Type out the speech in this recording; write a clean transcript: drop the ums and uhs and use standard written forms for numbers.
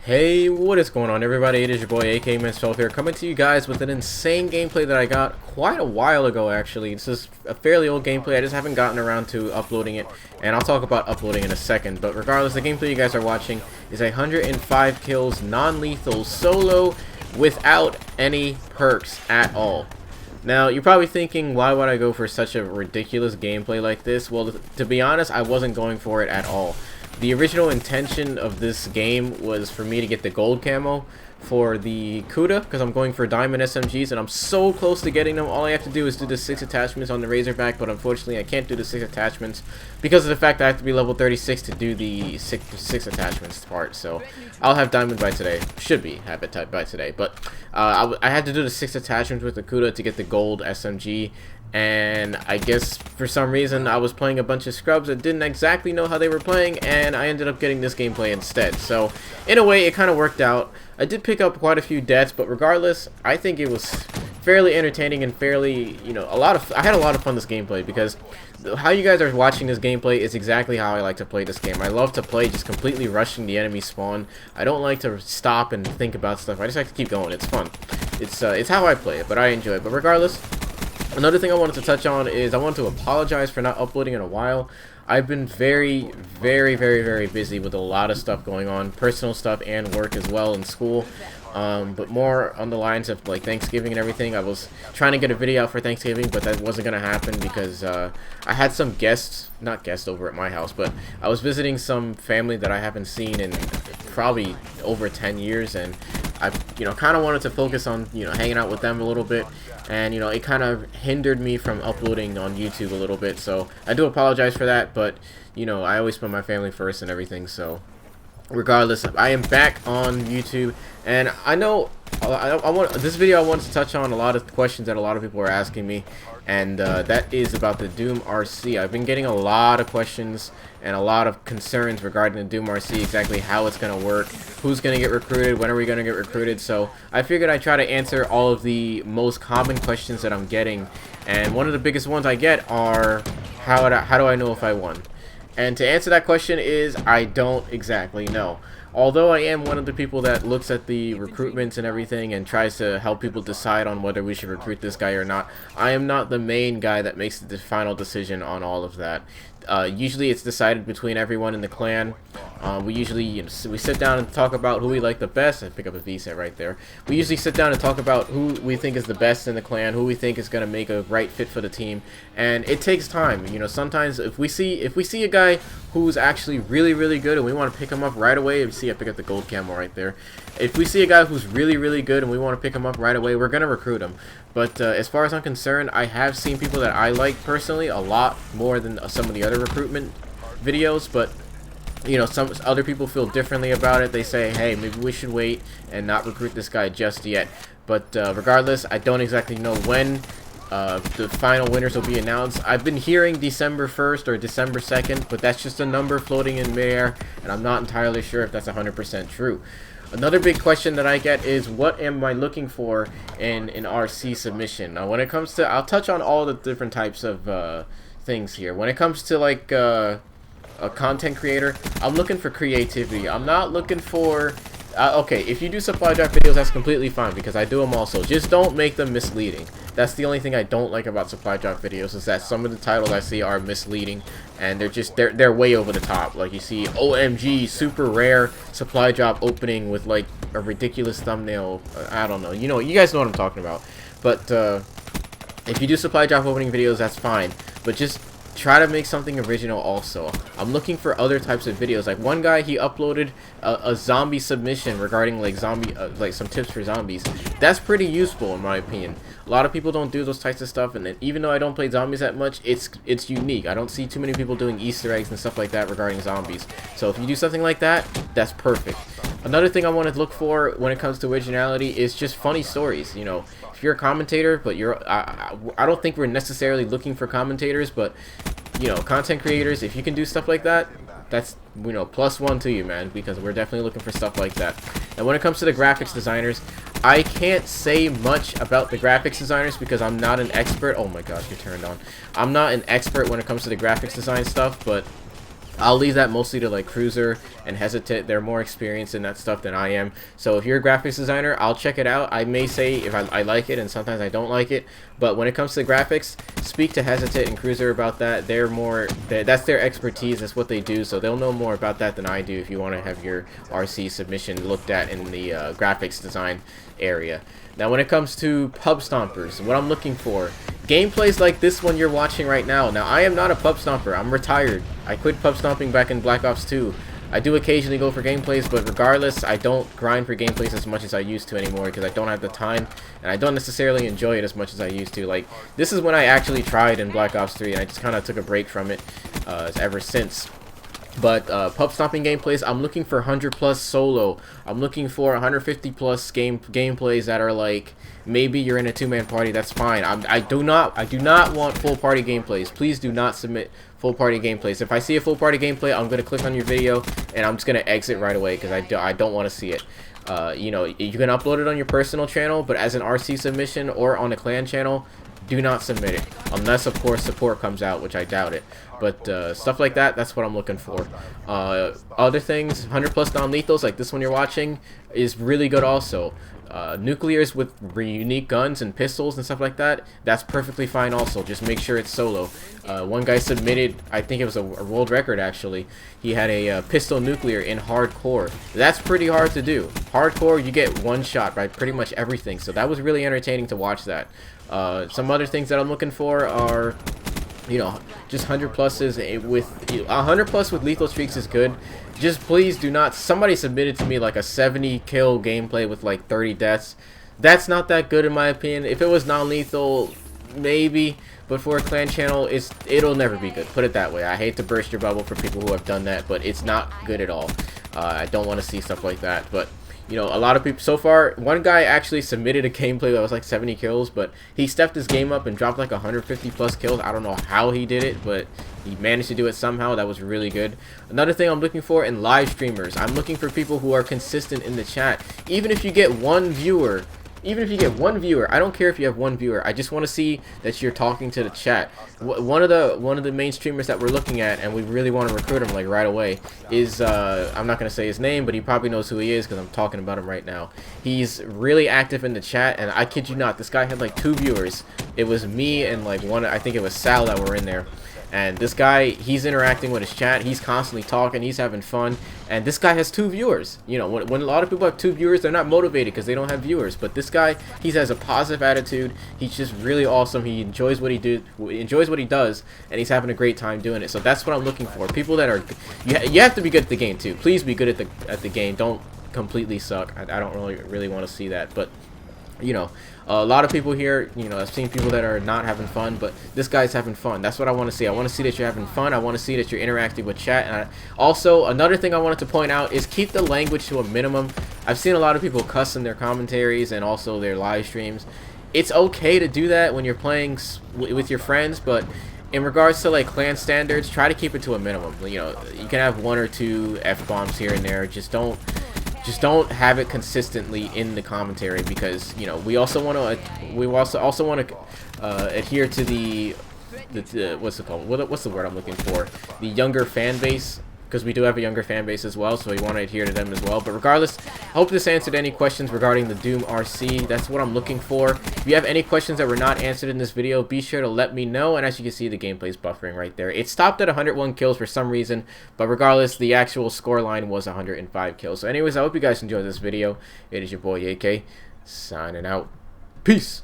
Hey, what is going on, everybody? It is your boy AK12 here, coming to you guys with an insane gameplay that I got quite a while ago, actually. This is a fairly old gameplay. I just haven't gotten around to uploading it, and I'll talk about uploading in a second. But regardless, the gameplay you guys are watching is 105 kills, non-lethal, solo, without any perks at all. Now, you're probably thinking, why would I go for such a ridiculous gameplay like this? Well, to be honest, I wasn't going for it at all. The original intention of this game was for me to get the gold camo for the QnA, because I'm going for diamond SMGs, and I'm so close to getting them. All I have to do is do the 6 attachments on the Razorback, but unfortunately I can't do the 6 attachments because of the fact that I have to be level 36 to do the 6 attachments part. So I'll have diamond by today. Should be have it by today, but I had to do the 6 attachments with the QnA to get the gold SMG. And I guess for some reason I was playing a bunch of scrubs that didn't exactly know how they were playing, and I ended up getting this gameplay instead. So in a way it kind of worked out. I did pick up quite a few deaths, but regardless, I think it was fairly entertaining and fairly, I had a lot of fun this gameplay, because how you guys are watching this gameplay is exactly how I like to play this game. I love to play just completely rushing the enemy spawn. I don't like to stop and think about stuff. I just like to keep going. It's fun. It's how I play it, but I enjoy it. But regardless, another thing I wanted to touch on is I want to apologize for not uploading in a while. I've been very busy with a lot of stuff going on, personal stuff and work as well in school. But more on the lines of like Thanksgiving and everything. I was trying to get a video out for Thanksgiving, but that wasn't gonna happen because I had some not guests over at my house, but I was visiting some family that I haven't seen in probably over 10 years, and I kind of wanted to focus on hanging out with them a little bit, and it kind of hindered me from uploading on YouTube a little bit. So I do apologize for that, but I always put my family first and everything. So regardless, I am back on YouTube, and I know I want this video. I wanted to touch on a lot of questions that a lot of people are asking me, and that is about the Doom RC. I've been getting a lot of questions and a lot of concerns regarding the Doom RC, exactly how it's going to work, who's going to get recruited, when are we going to get recruited. So I figured I'd try to answer all of the most common questions that I'm getting, and one of the biggest ones I get are, how do I know if I won? And to answer that question is, I don't exactly know. Although I am one of the people that looks at the recruitments and everything and tries to help people decide on whether we should recruit this guy or not, I am not the main guy that makes the final decision on all of that. Usually it's decided between everyone in the clan. We usually we sit down and talk about who we like the best. I pick up a V set right there. We usually sit down and talk about who we think is the best in the clan, who we think is going to make a right fit for the team, and it takes time. Sometimes if we see a guy who's actually really good and we want to pick him up right away, you see I pick up the gold camo right there. If we see a guy who's really good and we want to pick him up right away, we're going to recruit him. But as far as I'm concerned, I have seen people that I like personally a lot more than some of the other recruitment videos, but some other people feel differently about it. They say, hey, maybe we should wait and not recruit this guy just yet. But regardless, I don't exactly know when the final winners will be announced. I've been hearing December 1st or December 2nd, but that's just a number floating in midair, and I'm not entirely sure if that's 100% true. Another big question that I get is, what am I looking for in an RC submission? Now, when it comes to, I'll touch on all the different types of things here. When it comes to like a content creator, I'm looking for creativity. I'm not looking for okay, if you do supply drop videos, that's completely fine, because I do them also. Just don't make them misleading. That's the only thing I don't like about supply drop videos, is that some of the titles I see are misleading, and they're way over the top. Like, you see OMG super rare supply drop opening with like a ridiculous thumbnail. I don't know. You guys know what I'm talking about. But if you do supply drop opening videos, that's fine, but just try to make something original also. I'm looking for other types of videos. Like, one guy, he uploaded a zombie submission regarding like like some tips for zombies. That's pretty useful in my opinion. A lot of people don't do those types of stuff, and then even though I don't play zombies that much, it's unique. I don't see too many people doing Easter eggs and stuff like that regarding zombies. So if you do something like that, that's perfect. Another thing I want to look for when it comes to originality is just funny stories. If you're a commentator, but I don't think we're necessarily looking for commentators, but content creators, if you can do stuff like that, that's +1 to you, man, because we're definitely looking for stuff like that. And when it comes to the graphics designers, I can't say much about the graphics designers because I'm not an expert. Oh my gosh, you're turned on. I'm not an expert when it comes to the graphics design stuff, but I'll leave that mostly to like Cruiser and Hesitate. They're more experienced in that stuff than I am. So if you're a graphics designer, I'll check it out. I may say if I like it, and sometimes I don't like it. But when it comes to graphics, speak to Hesitate and Cruiser about that. That's their expertise. That's what they do. So they'll know more about that than I do if you want to have your RC submission looked at in the graphics design area. Now when it comes to pub stompers, what I'm looking for, gameplays like this one you're watching right now. Now I am not a pub stomper. I'm retired. I quit pub stomping back in Black Ops 2. I do occasionally go for gameplays, but regardless, I don't grind for gameplays as much as I used to anymore because I don't have the time, and I don't necessarily enjoy it as much as I used to. Like, this is when I actually tried in Black Ops 3, and I just kind of took a break from it ever since. But pub stomping gameplays, I'm looking for 100 plus solo. I'm looking for 150 plus gameplays that are like, maybe you're in a two-man party, that's fine. I do not want full party gameplays. Please do not submit full party gameplays. If I see a full party gameplay, I'm gonna click on your video and I'm just gonna exit right away because I don't want to see it. You know, you can upload it on your personal channel, but as an RC submission or on a clan channel, do not submit it, unless of course support comes out, which I doubt it. But stuff like that, that's what I'm looking for. Other things, 100 plus non-lethals like this one you're watching is really good also. Nuclears with unique guns and pistols and stuff like that, that's perfectly fine also. Just make sure it's solo. One guy submitted, I think it was a world record actually. He had a pistol nuclear in hardcore. That's pretty hard to do. Hardcore, you get one shot by pretty much everything, so that was really entertaining to watch that. Some other things that I'm looking for are, you know, just 100 pluses with 100 plus with lethal streaks is good. Just please do not. Somebody submitted to me like a 70 kill gameplay with like 30 deaths. That's not that good in my opinion. If it was non-lethal, maybe, but for a clan channel, it'll never be good. Put it that way. I hate to burst your bubble for people who have done that, but it's not good at all. I don't want to see stuff like that, but. You know, a lot of people, so far, one guy actually submitted a gameplay that was like 70 kills, but he stepped his game up and dropped like 150 plus kills. I don't know how he did it, but he managed to do it somehow. That was really good. Another thing I'm looking for in live streamers, I'm looking for people who are consistent in the chat. Even if you get one viewer, I don't care if you have one viewer. I just want to see that you're talking to the chat. One of the main streamers that we're looking at, and we really want to recruit him like right away, is I'm not gonna say his name, but he probably knows who he is because I'm talking about him right now. He's really active in the chat, and I kid you not, this guy had like 2 viewers. It was me and like one, I think it was Sal, that were in there. And this guy, he's interacting with his chat, he's constantly talking, he's having fun, and this guy has 2 viewers. You know, when a lot of people have 2 viewers, they're not motivated because they don't have viewers. But this guy, he has a positive attitude, he's just really awesome, he enjoys what he does, and he's having a great time doing it. So that's what I'm looking for. People that are, you have to be good at the game too. Please be good at the game. Don't completely suck. I don't really want to see that, but you know, a lot of people here, you know, I've seen people that are not having fun, but this guy's having fun. That's what I want to see. I want to see that you're having fun. I want to see that you're interacting with chat. And also, another thing I wanted to point out is keep the language to a minimum. I've seen a lot of people cuss in their commentaries and also their live streams. It's okay to do that when you're playing with your friends, but in regards to like clan standards, try to keep it to a minimum. You know, you can have 1 or 2 F-bombs here and there. Just don't have it consistently in the commentary, because you know we also want to adhere to the what's it called? What's the word I'm looking for? The younger fan base, because we do have a younger fan base as well, so we want to adhere to them as well. But regardless, I hope this answered any questions regarding the Doom RC. That's what I'm looking for. If you have any questions that were not answered in this video, be sure to let me know. And as you can see, the gameplay's buffering right there. It stopped at 101 kills for some reason, but regardless, the actual score line was 105 kills. So anyways, I hope you guys enjoyed this video. It is your boy AK, signing out. Peace!